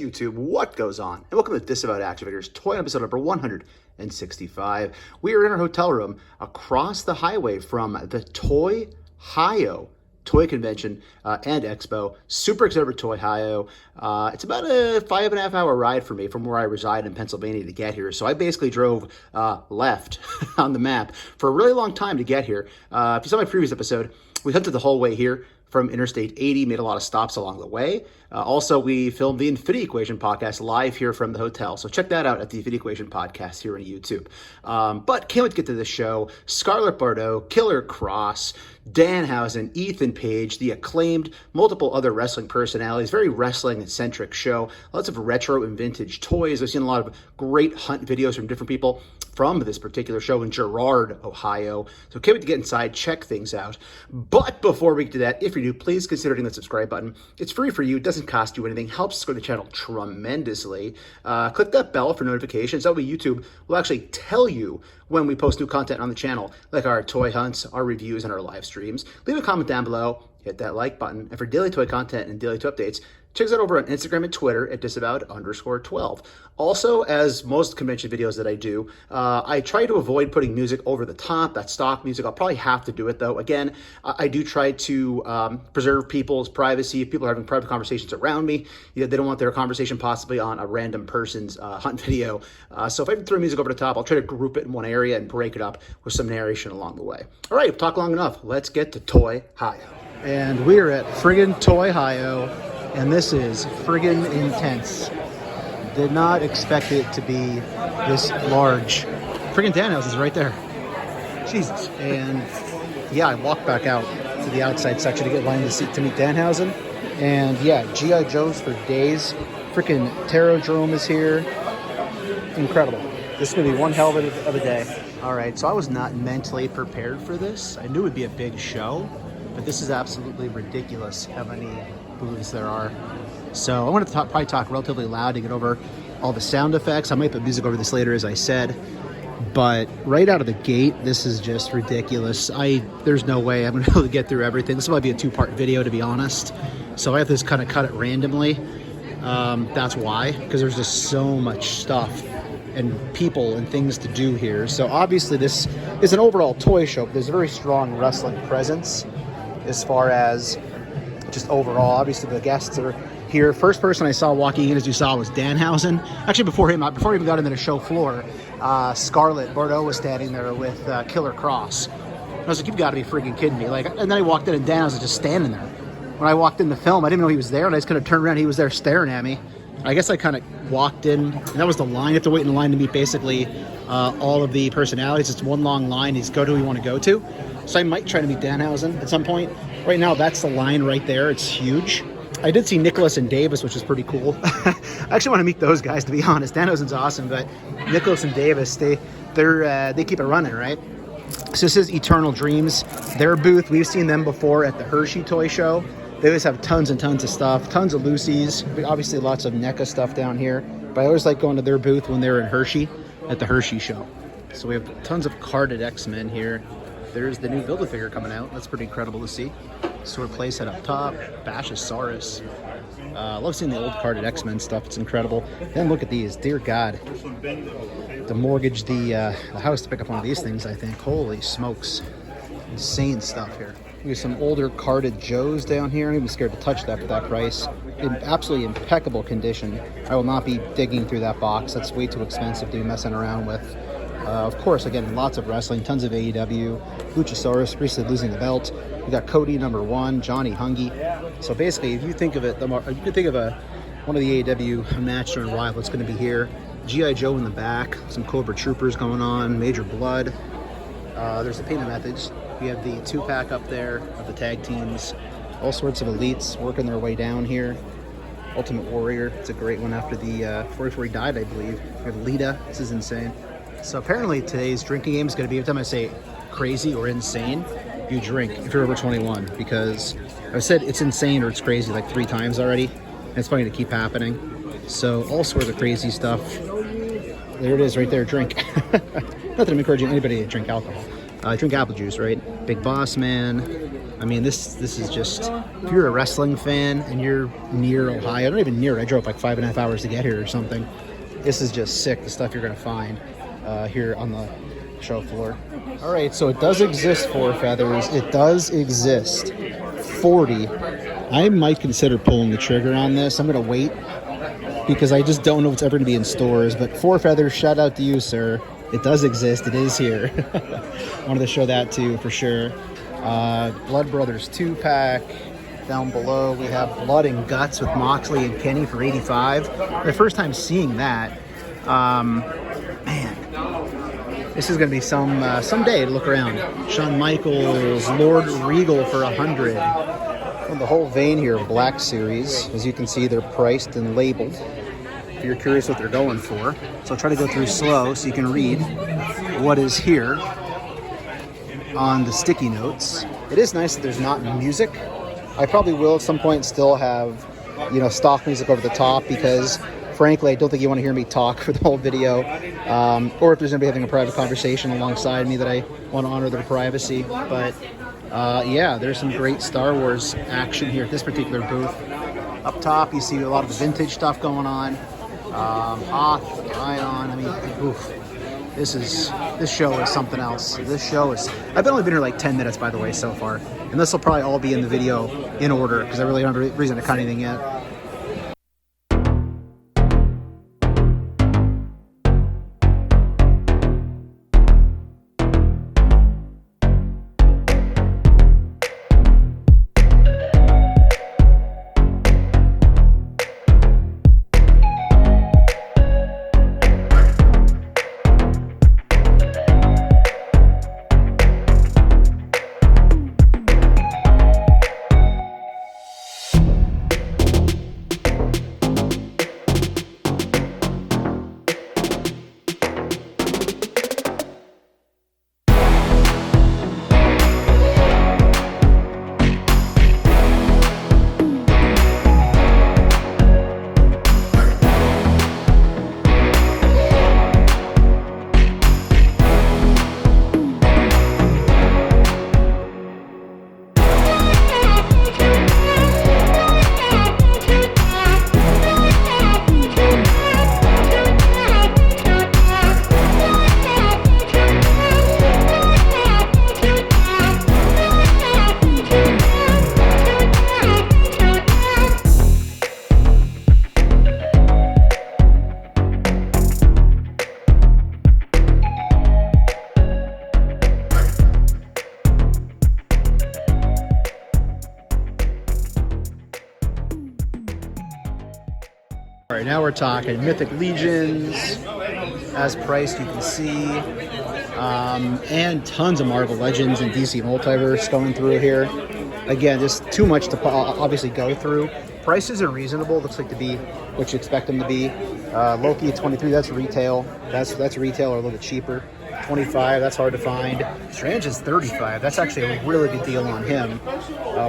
YouTube, what goes on? And welcome to Disavowed Action Figures Toy episode number 165. We are in our hotel room across the highway from the ToyHio Toy Convention and Expo. Super excited for ToyHio. It's about a 5.5 hour ride for me from where I reside in Pennsylvania to get here. So I basically drove left on the map for a really long time to get here. If you saw my previous episode, we hunted the whole way here from Interstate 80, made a lot of stops along the way. Also, we filmed the Infinity Equation podcast live here from the hotel. So check that out at the Infinity Equation podcast here on YouTube. But can't wait to get to this show. Scarlett Bordeaux, Killer Cross, Danhausen, Ethan Page, the acclaimed, multiple other wrestling personalities, very wrestling-centric show. Lots of retro and vintage toys. I've seen a lot of great hunt videos from different people from this particular show in Girard, Ohio. So can't wait to get inside, check things out. But before we get to that, if you're new, please consider hitting the subscribe button. It's free for you, it doesn't cost you anything, helps grow the channel tremendously. Click that bell for notifications. That way YouTube will actually tell you when we post new content on the channel, like our toy hunts, our reviews, and our live streams. Leave a comment down below, hit that like button, and for daily toy content and daily toy updates, check us out over on Instagram and Twitter at disavowed_12. Also, as most convention videos that I do, I try to avoid putting music over the top, that stock music. I'll probably have to do it though. Again, I do try to preserve people's privacy. If people are having private conversations around me, they don't want their conversation possibly on a random person's hunt video. So if I throw music over the top, I'll try to group it in one area and break it up with some narration along the way. All right, we've talked long enough. Let's get to ToyHio. And we are at friggin' ToyHio. And this is friggin' intense. Did not expect it to be this large. Friggin' Danhausen's right there. Jesus. And yeah, I walked back out to the outside section to get lined to meet Danhausen. And yeah, G.I. Joes for days. Freaking Tarodrome is here. Incredible. This is going to be one hell of a day. All right, so I was not mentally prepared for this. I knew it would be a big show, but this is absolutely ridiculous how many booths there are. So I want to probably talk relatively loud to get over all the sound effects. I might put music over this later, as I said, but right out of the gate, this is just ridiculous. There's no way I'm going to be able to get through everything. This might be a two-part video, to be honest. So I have to just kind of cut it randomly. That's why, because there's just so much stuff and people and things to do here. So obviously this is an overall toy show, but there's a very strong wrestling presence as far as just overall. Obviously the guests are here. First person I saw walking in, as you saw, was Danhausen. Actually before he even got into the show floor, Scarlett Bordeaux was standing there with Killer Cross. I was like, you've got to be freaking kidding me. And then I walked in and Danhausen was just standing there. When I walked in the film, I didn't know he was there, and I just kind of turned around, he was there staring at me. I guess I kind of walked in, and that was the line. You have to wait in line to meet basically all of the personalities. It's one long line. You just go to who you want to go to. So I might try to meet Danhausen at some point. Right now, that's the line right there. It's huge. I did see Nicholas and Davis, which is pretty cool. I actually want to meet those guys, to be honest. Danhausen's awesome, but Nicholas and Davis, they keep it running, right? So this is Eternal Dreams, their booth. We've seen them before at the Hershey Toy Show. They always have tons and tons of stuff, tons of Lucy's, obviously lots of NECA stuff down here. But I always like going to their booth when they're in Hershey at the Hershey Show. So we have tons of carded X-Men here. There's the new Build-A-Figure coming out. That's pretty incredible to see. Sword playset up top, Bashosaurus. I love seeing the old carded X-Men stuff. It's incredible. Then look at these. Dear God. To mortgage the house to pick up one of these things, I think. Holy smokes. Insane stuff here. We have some older carded Joes down here. I'm even scared to touch that for that price. In absolutely impeccable condition. I will not be digging through that box. That's way too expensive to be messing around with. Of course, again, lots of wrestling, tons of AEW. Luchasaurus recently losing the belt. We got Cody #1, Johnny Hungy. So basically, if you think of it, you can think of one of the AEW Unmatched or Unrivaled. It's going to be here. G.I. Joe in the back. Some Cobra Troopers going on. Major Blood. There's the payment methods. We have the 2-pack up there of the tag teams. All sorts of elites working their way down here. Ultimate Warrior. It's a great one after before he died, I believe. We have Lita. This is insane. So apparently today's drinking game is going to be, every time I say crazy or insane, you drink if you're over 21. Because I've said it's insane or it's crazy like 3 times already. And it's going to keep happening. So all sorts of crazy stuff. There it is right there, drink. Not that I'm encouraging anybody to drink alcohol. Drink apple juice, right? Big Boss Man. I mean, this is just, if you're a wrestling fan and you're near Ohio, not even near it, I drove like 5.5 hours to get here or something. This is just sick, the stuff you're gonna find here on the show floor. All right, so it does exist, Four Feathers. It does exist. 40. I might consider pulling the trigger on this. I'm gonna wait because I just don't know if it's ever gonna be in stores, but Four Feathers, shout out to you, sir. It does exist, it is here. Wanted to show that too, for sure. Blood Brothers 2-pack. Down below, we have Blood and Guts with Moxley and Kenny for 85. The first time seeing that, man, this is gonna be someday to look around. Shawn Michaels, Lord Regal for 100. And the whole vein here of Black Series, as you can see, they're priced and labeled. If you're curious what they're going for. So I'll try to go through slow so you can read what is here on the sticky notes. It is nice that there's not music. I probably will at some point still have, you know, stock music over the top because frankly, I don't think you want to hear me talk for the whole video. Or if there's going to be having a private conversation alongside me that I want to honor their privacy. But yeah, there's some great Star Wars action here at this particular booth. Up top, you see a lot of the vintage stuff going on. Hoth, Ion, I mean, oof. This show is something else. This show is, I've only been here like 10 minutes, by the way, so far. And this will probably all be in the video in order, because I really don't have a reason to cut anything yet. All right, now we're talking Mythic Legions, as priced, you can see, and tons of Marvel Legends and DC Multiverse going through here. Again, just too much to obviously go through. Prices are reasonable, looks like to be what you expect them to be. Loki at 23, that's retail. That's retail or a little bit cheaper. 25, that's hard to find. Strange is 35, that's actually a really good deal on him.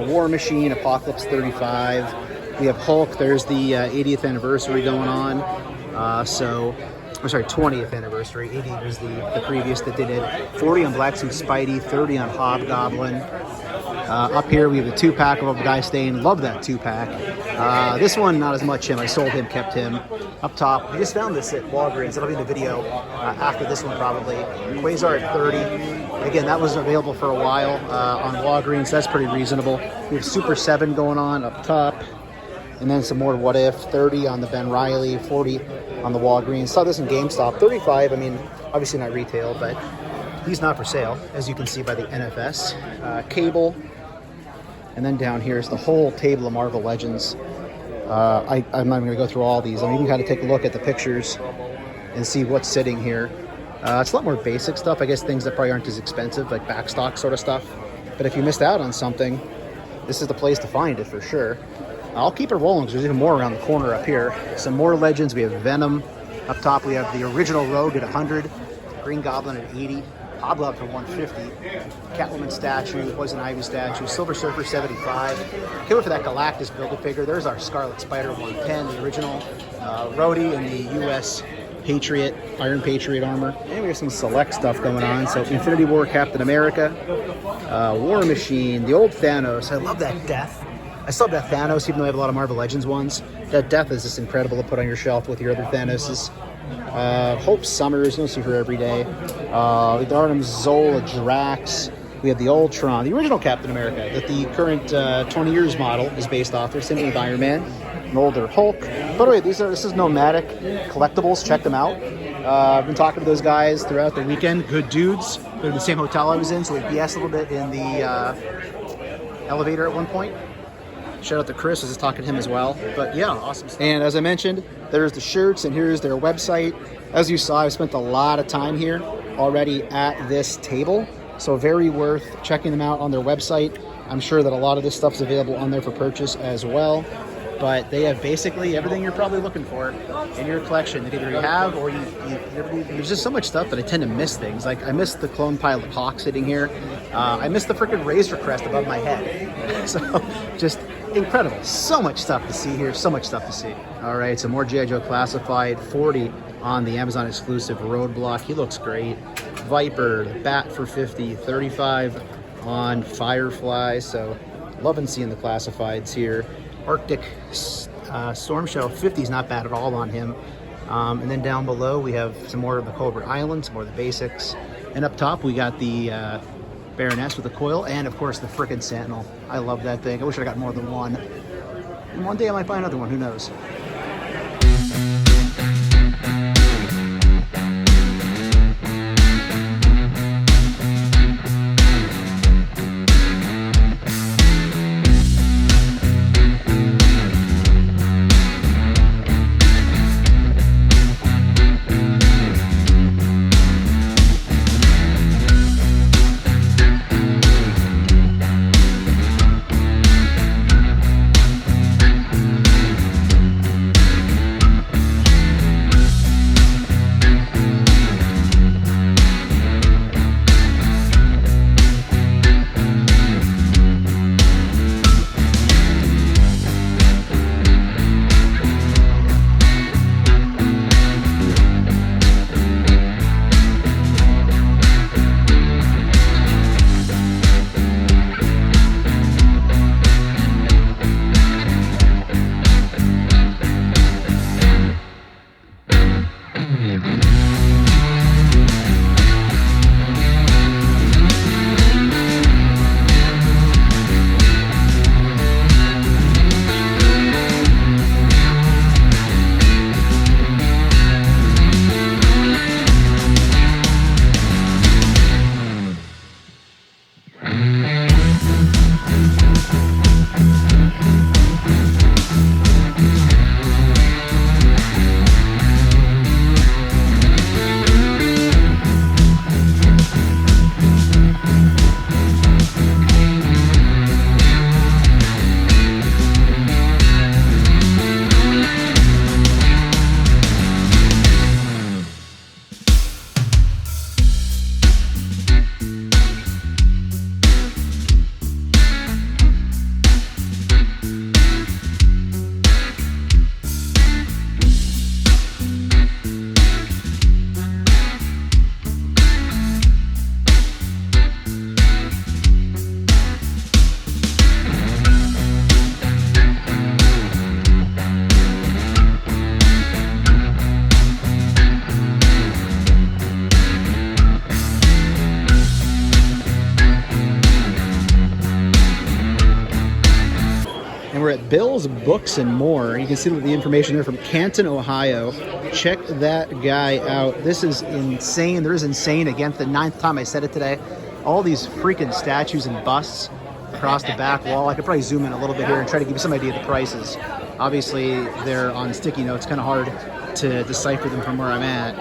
War Machine, Apocalypse 35. We have Hulk, there's the 80th anniversary going on. I'm sorry, 20th anniversary. 80 was the previous that did it. 40 on Black Suit Spidey, 30 on Hobgoblin. Up here we have the 2-pack of Obadiah Stane. Love that 2-pack. This one, not as much him. I sold him, kept him. Up top, we just found this at Walgreens. It'll be in the video after this one probably. Quasar at 30. Again, that was available for a while on Walgreens. That's pretty reasonable. We have Super 7 going on up top. And then some more What If, 30 on the Ben Reilly, 40 on the Walgreens. Saw this in GameStop, 35, I mean, obviously not retail, but he's not for sale, as you can see by the NFS. Cable, and then down here is the whole table of Marvel Legends. I'm not even gonna go through all these. I'm even kind of take a look at the pictures and see what's sitting here. It's a lot more basic stuff, I guess things that probably aren't as expensive, like backstock sort of stuff. But if you missed out on something, this is the place to find it for sure. I'll keep it rolling because there's even more around the corner up here. Some more Legends. We have Venom. Up top we have the original Rogue at 100. Green Goblin at 80. Hobgoblin for 150. Catwoman statue. Poison Ivy statue. Silver Surfer 75. Killer for that Galactus Build-A-Figure. There's our Scarlet Spider 110, the original. Rhodey in the US Patriot, Iron Patriot armor. And we have some select stuff going on. So Infinity War Captain America, War Machine, the old Thanos. I love that Death. I still have that Thanos, even though I have a lot of Marvel Legends ones. That Death is just incredible to put on your shelf with your other Thanoses. Hope Summers, you don't see her every day. The Artem Zola Drax. We have the Ultron, the original Captain America, that the current 20 years model is based off of. Same with Iron Man, an older Hulk. By the way, this is Nomadic Collectibles. Check them out. I've been talking to those guys throughout the weekend. Good dudes. They're in the same hotel I was in, so we BS a little bit in the elevator at one point. Shout out to Chris, I was just talking to him as well. But yeah, awesome stuff. And as I mentioned, there's the shirts, and here's their website. As you saw, I've spent a lot of time here already at this table. So very worth checking them out on their website. I'm sure that a lot of this stuff's available on there for purchase as well. But they have basically everything you're probably looking for in your collection that either you have or there's just so much stuff that I tend to miss things. Like I miss the Clone Pilot Hawk sitting here. I miss the freaking Razor Crest above my head. So just incredible. So much stuff to see here. So much stuff to see. All right, so more G.I. Joe Classified. 40 on the Amazon exclusive Roadblock. He looks great. Viper, the Bat for 50, 35 on Firefly. So loving seeing the classifieds here. Arctic Storm Shadow 50 is not bad at all on him. And then down below we have some more of the Cobra Island, some more of the basics. And up top we got the Baroness with the coil, and of course the frickin' Sentinel. I love that thing. I wish I got more than one. And one day I might buy another one, who knows. And we're at Bill's Books and More. You can see the information there from Canton, Ohio. Check that guy out. This is insane. There is insane. Again, the 9th time I said it today. All these freaking statues and busts across the back wall. I could probably zoom in a little bit here and try to give you some idea of the prices. Obviously, they're on sticky notes. Kind of hard to decipher them from where I'm at.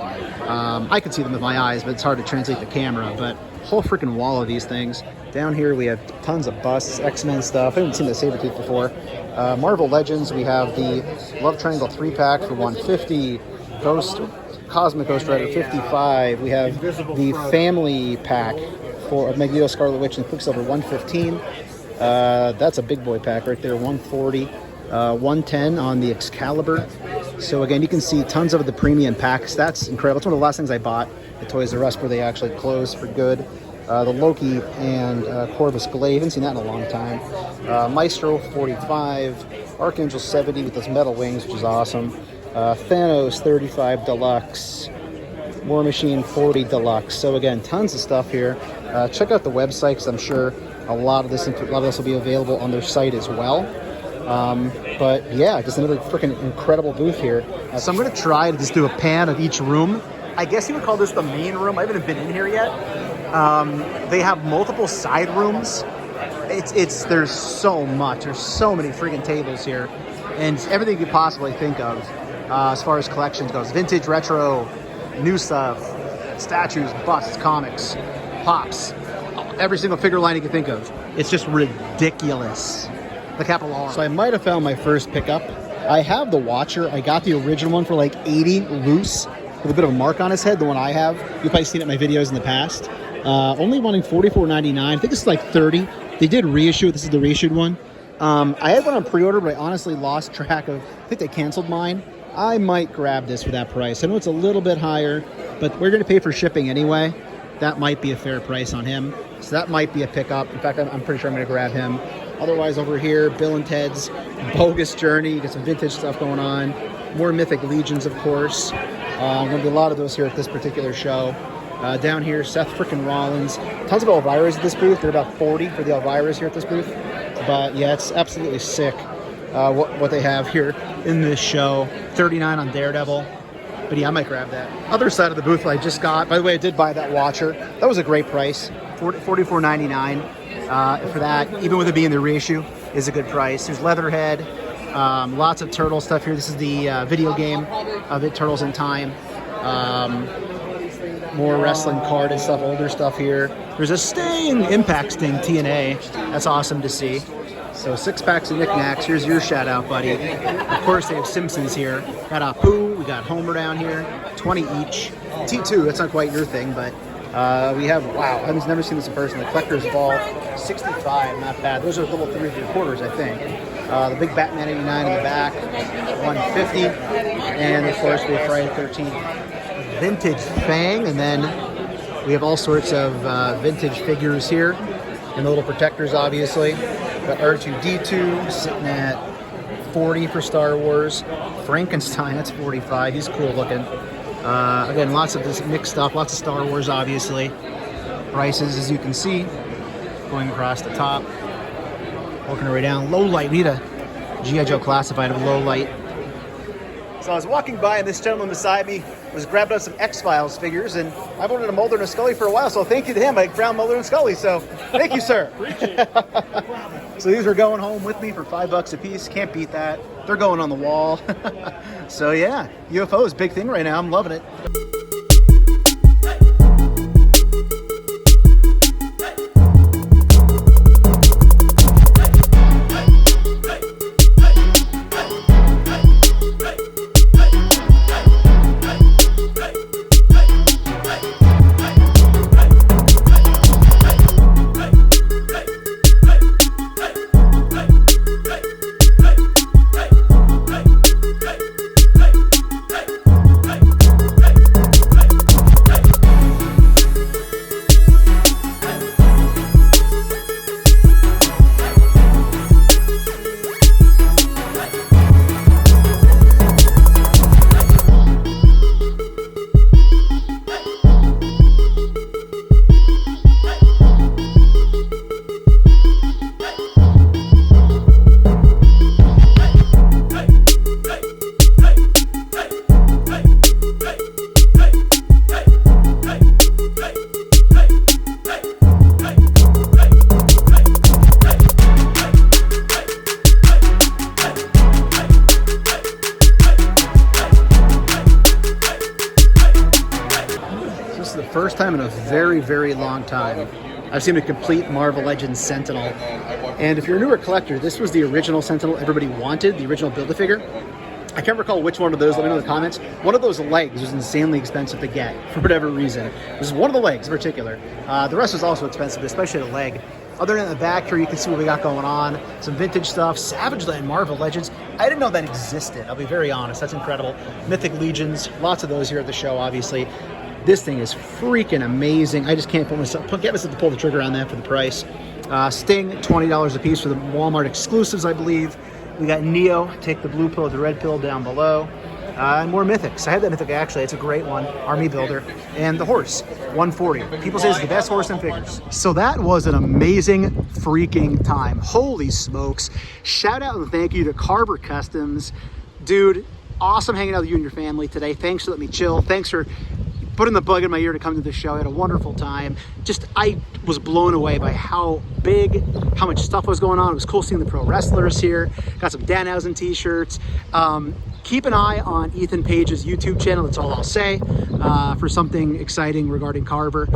I can see them with my eyes, but it's hard to translate the camera. But whole freaking wall of these things. Down here we have tons of busts, X-Men stuff. I haven't seen the Sabretooth before. Marvel Legends, we have the Love Triangle 3-pack for $150. Cosmic Ghost Rider 55. We have the Family Pack for Magneto, Scarlet Witch, and Quicksilver 115. That's a big boy pack right there, 140. 110 on the Excalibur. So again, you can see tons of the premium packs. That's incredible. It's one of the last things I bought at Toys R Us before they actually closed for good. The Loki and Corvus Glaive, haven't seen that in a long time. Maestro 45, Archangel 70 with those metal wings, which is awesome. Thanos 35 Deluxe, War Machine 40 Deluxe. So again, tons of stuff here. Check out the website because I'm sure a lot of this will be available on their site as well. But yeah, just another freaking incredible booth here. So I'm going to try to just do a pan of each room. I guess you would call this the main room. I haven't been in here yet. They have multiple side rooms. There's so much. There's so many freaking tables here, and everything you could possibly think of as far as collections goes. Vintage, retro, new stuff, statues, busts, comics, pops, every single figure line you can think of. It's just ridiculous. The capital R. So I might have found my first pickup. I have the Watcher. I got the original one for like 80 loose with a bit of a mark on his head, the one I have. You've probably seen it in my videos in the past. Only wanting $44.99. I think this is like 30. They did reissue it. This is the reissued one. I had one on pre-order, but I honestly lost track of, I think they canceled mine. I might grab this for that price. I know it's a little bit higher, but we're going to pay for shipping anyway. That might be a fair price on him. So that might be a pickup. In fact, I'm pretty sure I'm going to grab him. Otherwise, over here, Bill and Ted's Bogus Journey. You get some vintage stuff going on. More Mythic Legions, of course. Going to be a lot of those here at this particular show. Down here, Seth frickin' Rollins. Tons of Elviras at this booth. There are about 40 for the Elviras here at this booth. But yeah, it's absolutely sick what they have here in this show. 39 on Daredevil. But yeah, I might grab that. Other side of the booth I just got. By the way, I did buy that Watcher. That was a great price. $44.99 for that. Even with it being the reissue, is a good price. There's Leatherhead. Lots of Turtle stuff here. This is the video game of it, Turtles in Time. More wrestling card and stuff, older stuff here. There's a Sting, Impact Sting TNA. That's awesome to see. So 6 packs of knickknacks. Here's your shout out, buddy. Of course, they have Simpsons here. Got Apu, we got Homer down here. 20 each. T2, that's not quite your thing, but we have, wow, I've never seen this in person. The Collector's Ball, 65, not bad. Those are little 3 3/4, I think. The big Batman 89 in the back, 150. And of course, we have Friday the 13th. Vintage Fang, and then we have all sorts of vintage figures here, and the little protectors, obviously. Got R2-D2 sitting at 40 for Star Wars. Frankenstein, that's 45. He's cool looking. Again, lots of this mixed stuff, lots of Star Wars, obviously. Prices, as you can see, going across the top, working our way down. Low light, we need a G.I. Joe classified of low light. So I was walking by, and this gentleman beside me was grabbing up some X-Files figures, and I've wanted a Mulder and a Scully for a while, so thank you to him. I found Mulder and Scully, so thank you, sir. Appreciate it. No problem. So these are going home with me for $5 a piece. Can't beat that. They're going on the wall. So yeah, UFO is a big thing right now. I'm loving it. First time in a very, very long time I've seen a complete Marvel Legends Sentinel. And if you're a newer collector, this was the original Sentinel everybody wanted, the original Build-A-Figure. I can't recall which one of those, let me know in the comments. One of those legs was insanely expensive to get, for whatever reason. This is one of the legs in particular. The rest was also expensive, especially the leg. Other than the back here, you can see what we got going on. Some vintage stuff, Savage Land Marvel Legends. I didn't know that existed. I'll be very honest. That's incredible. Mythic Legions, lots of those here at the show, obviously. This thing is freaking amazing. I just can't get myself to pull the trigger on that for the price. Sting, $20 a piece for the Walmart exclusives, I believe. We got Neo, take the blue pill or the red pill down below. And more Mythics. I have that Mythic actually. It's a great one. Army Builder. And the horse, 140. People say it's the best horse in figures. So that was an amazing freaking time. Holy smokes. Shout out and thank you to Carver Customs. Dude, awesome hanging out with you and your family today. Thanks for letting me chill. Thanks for putting the bug in my ear to come to the show. I had a wonderful time. I was blown away by how big, how much stuff was going on. It was cool seeing the pro wrestlers here. Got some Danhausen t-shirts. Keep an eye on Ethan Page's YouTube channel. That's all I'll say for something exciting regarding Carver.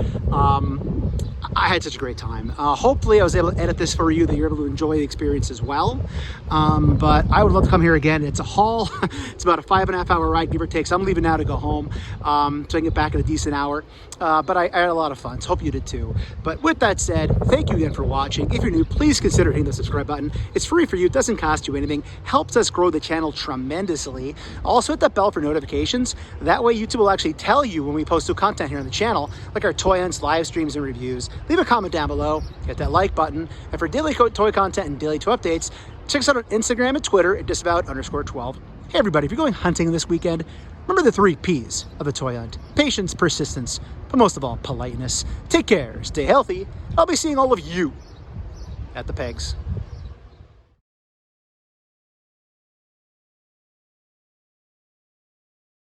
I had such a great time. Hopefully I was able to edit this for you, that you're able to enjoy the experience as well. But I would love to come here again. It's a haul. It's about a 5.5 hour ride, give or take. So I'm leaving now to go home so I can get back in a decent hour. But I had a lot of fun, so hope you did too. But with that said, thank you again for watching. If you're new, please consider hitting the subscribe button. It's free for you, it doesn't cost you anything, helps us grow the channel tremendously. Also hit that bell for notifications. That way YouTube will actually tell you when we post new content here on the channel, like our toy hunts, live streams, and reviews. Leave a comment down below, hit that like button. And for daily toy content and daily toy updates, check us out on Instagram and Twitter at Disavowed_12. Hey everybody, if you're going hunting this weekend, remember the 3 P's of a toy hunt: patience, persistence, but most of all, politeness. Take care, stay healthy. I'll be seeing all of you at the pegs.